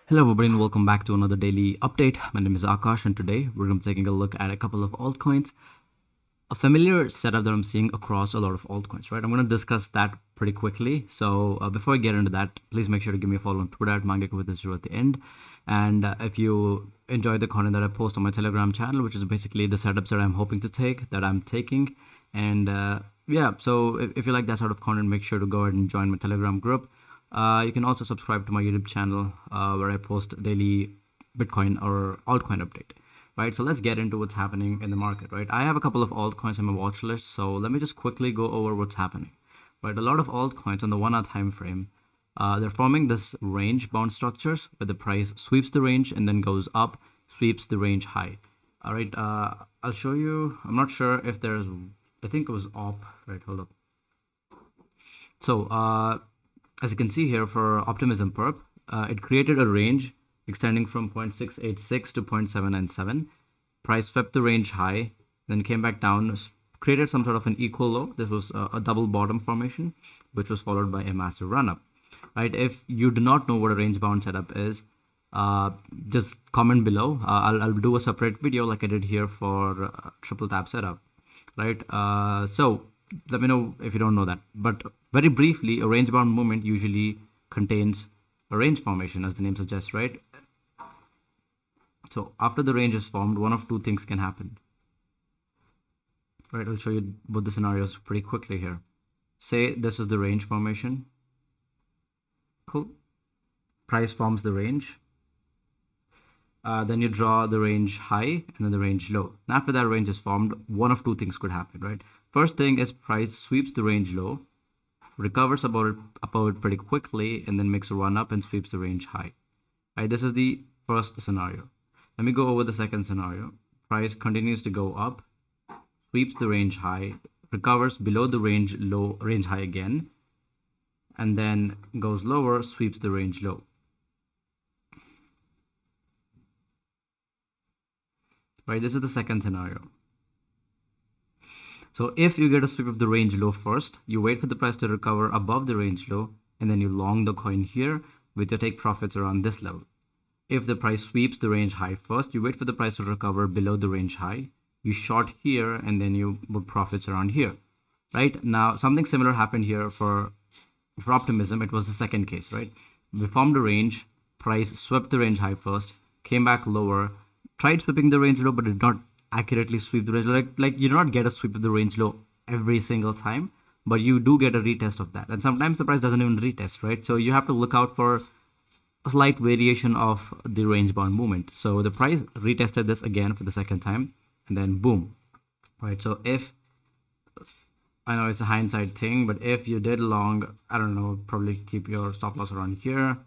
Hello everybody and welcome back to another daily update. My name is Akash and today we're going to be taking a look at a couple of altcoins. A familiar setup that I'm seeing across a lot of altcoins, right? I'm going to discuss that pretty quickly. So before I get into that, please make sure to give me a follow on Twitter at Mangeka with this at the end. And if you enjoy the content that I post on my Telegram channel, which is basically the setups that I'm hoping to take, that I'm taking. And yeah, so if you like that sort of content, make sure to go ahead and join my Telegram group. You can also subscribe to my YouTube channel where I post daily Bitcoin or altcoin update, right? So let's get into what's happening in the market, right? I have a couple of altcoins on my watch list, so let me just quickly go over what's happening, right? A lot of altcoins on the 1 hour time frame, they're forming this range bound structures where the price sweeps the range and then goes up, sweeps the range high. All right, I'll show you. I'm not sure if there's, I think it was op, right? Hold up. So as you can see here for Optimism Perp, it created a range extending from 0.686 to 0.797. Price swept the range high, then came back down, created some sort of an equal low. This was a double bottom formation, which was followed by a massive run up. Right? If you do not know what a range bound setup is, just comment below. I'll do a separate video like I did here for triple tap setup. Right? So let me know if you don't know that. But very briefly, a range bound movement usually contains a range formation, as the name suggests, right? So after the range is formed, one of two things can happen. Right, I'll show you both the scenarios pretty quickly here. Say this is the range formation. Cool. Price forms the range. Then you draw the range high and then the range low. And after that range is formed, one of two things could happen, right? First thing is price sweeps the range low, recovers above it pretty quickly, and then makes a run up and sweeps the range high. Right, this is the first scenario. Let me go over the second scenario. Price continues to go up, sweeps the range high, recovers below the range high again, and then goes lower, sweeps the range low. Right, this is the second scenario. So if you get a sweep of the range low first, you wait for the price to recover above the range low, and then you long the coin here with your take profits around this level. If the price sweeps the range high first, you wait for the price to recover below the range high, you short here, and then you book profits around here. Right, now something similar happened here for Optimism. It was the second case, right? We formed a range, price swept the range high first, came back lower, tried sweeping the range low, but did not accurately sweep the range low. Like you do not get a sweep of the range low every single time, but you do get a retest of that. And sometimes the price doesn't even retest, right? So you have to look out for a slight variation of the range bound movement. So the price retested this again for the second time, and then boom, right? So if, I know it's a hindsight thing, but if you did long, I don't know, probably keep your stop loss around here,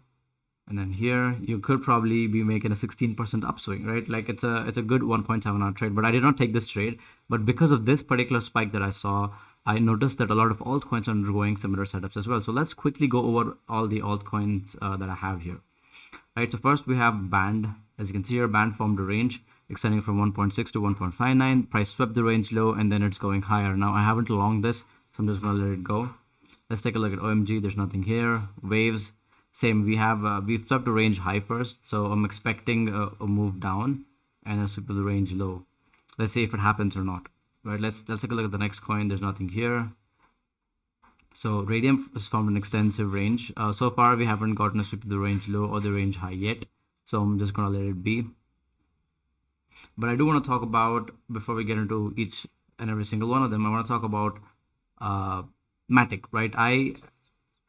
and then here you could probably be making a 16% upswing, right? Like it's a good 1.7 hour trade, but I did not take this trade. But because of this particular spike that I saw, I noticed that a lot of altcoins are undergoing similar setups as well. So let's quickly go over all the altcoins that I have here. Right, so first we have Band. As you can see here, Band formed a range extending from 1.6 to 1.59. Price swept the range low, and then it's going higher. Now I haven't longed this, so I'm just gonna let it go. Let's take a look at OMG. There's nothing here. Waves, same. We've swept the range high first, so I'm expecting a move down and a sweep of the range low. Let's see if it happens or not. Right, let's take a look at the next coin. There's nothing here. So Radium has formed an extensive range. So far we haven't gotten a sweep of the range low or the range high yet, so I'm just gonna let it be. But I do want to talk about, before we get into each and every single one of them, I want to talk about Matic, right? I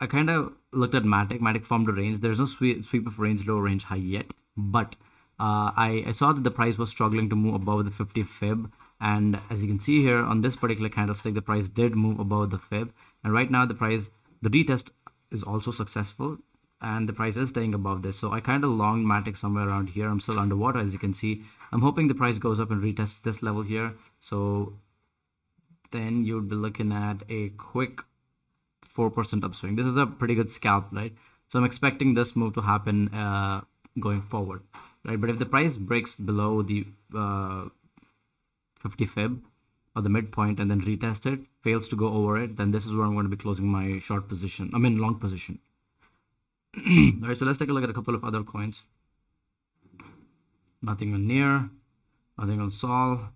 kind of looked at Matic. Matic formed a range. There's no sweep of range low, range high yet, but I saw that the price was struggling to move above the 50 fib, and as you can see here on this particular candlestick, the price did move above the fib, and right now the retest is also successful, and the price is staying above this. So I kind of longed Matic somewhere around here. I'm still underwater, as you can see. I'm hoping the price goes up and retests this level here. So then you'd be looking at a quick 4% upswing. This is a pretty good scalp, right? So I'm expecting this move to happen going forward, right? But if the price breaks below the 50 fib or the midpoint and then retest it, fails to go over it, then this is where I'm going to be closing my long position. All right, so let's take a look at a couple of other coins. Nothing on near, nothing on sol.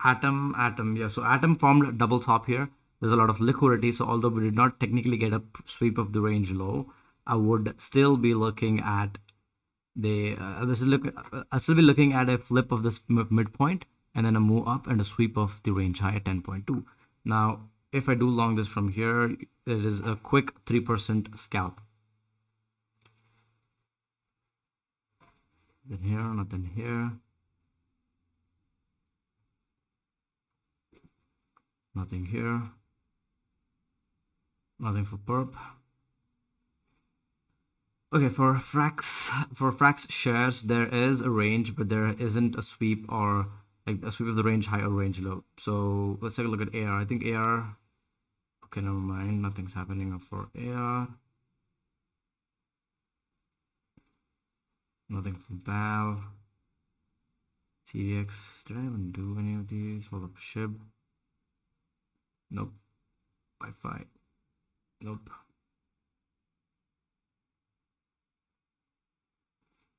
Atom, yeah. So Atom formed a double top here. There's a lot of liquidity. So although we did not technically get a sweep of the range low, I would still be looking at I'll still be looking at a flip of this midpoint and then a move up and a sweep of the range high at 10.2. Now, if I do long this from here, it is a quick 3% scalp. Then here, nothing here. Nothing here. Nothing for perp. Okay, for Frax shares, there is a range, but there isn't a sweep or like a sweep of the range high or range low. So let's take a look at AR. I think AR. Okay, never mind. Nothing's happening for AR. Nothing for BAL. TDX. Did I even do any of these? Hold up, SHIB. Nope. Wi-Fi. Nope.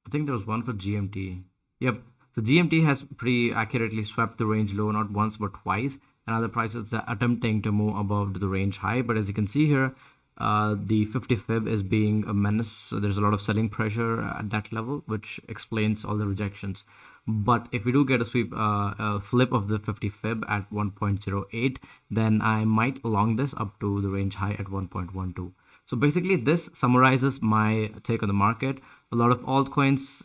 I think there was one for GMT. Yep. So GMT has pretty accurately swept the range low, not once but twice. And other prices are attempting to move above the range high. But as you can see here, the 50 fib is being a menace. So there's a lot of selling pressure at that level, which explains all the rejections. But if we do get a sweep, a flip of the 50 fib at 1.08, then I might long this up to the range high at 1.12. So basically, this summarizes my take on the market. A lot of altcoins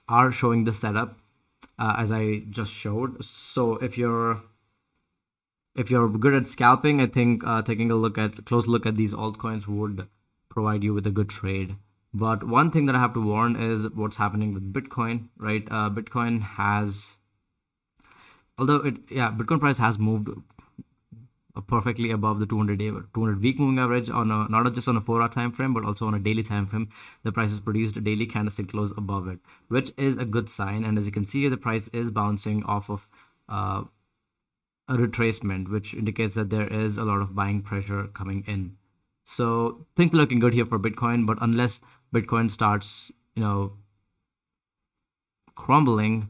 are showing the setup as I just showed. So if you're good at scalping, I think taking a close look at these altcoins would provide you with a good trade. But one thing that I have to warn is what's happening with Bitcoin, right? Bitcoin has, Bitcoin price has moved perfectly above the 200 week moving average on a, not just on a 4-hour time frame, but also on a daily time frame. The price has produced a daily candlestick close above it, which is a good sign. And as you can see here, the price is bouncing off of a retracement, which indicates that there is a lot of buying pressure coming in. So things looking good here for Bitcoin, but unless Bitcoin starts, crumbling,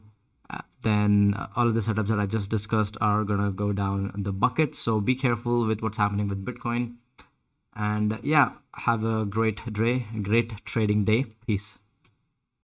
then all of the setups that I just discussed are gonna go down the bucket. So be careful with what's happening with Bitcoin. And yeah, have a great trading day. Peace.